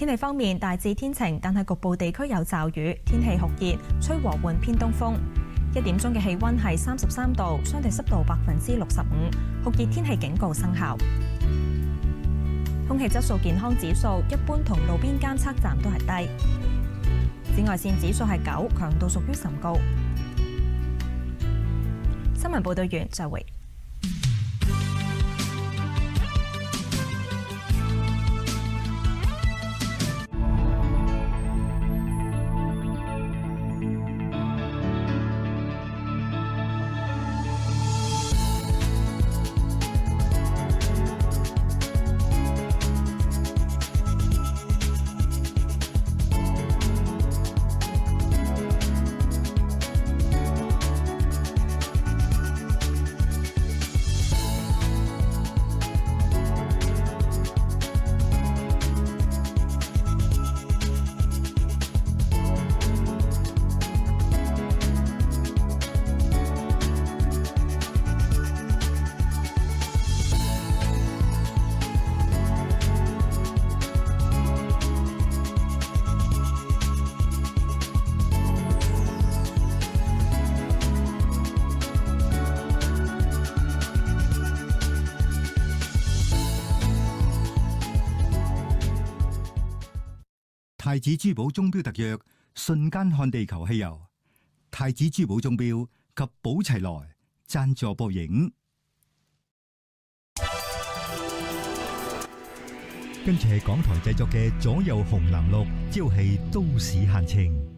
天氣方面，大致天晴，但係局部地區有驟雨，天氣酷熱，吹和緩偏東風。1點鐘嘅氣溫係33度，相對濕度65%，酷熱天氣警告生效。空氣質素健康指數一般同路邊監測站都係低。紫外線指數係9，強度屬於甚高。新聞報道完，再會。太子珠寶鐘錶特約，瞬間看地球汽油。太子珠寶鐘錶及寶齊來贊助播映。跟住係港台製作嘅左右紅藍綠，朝氣都市閒情。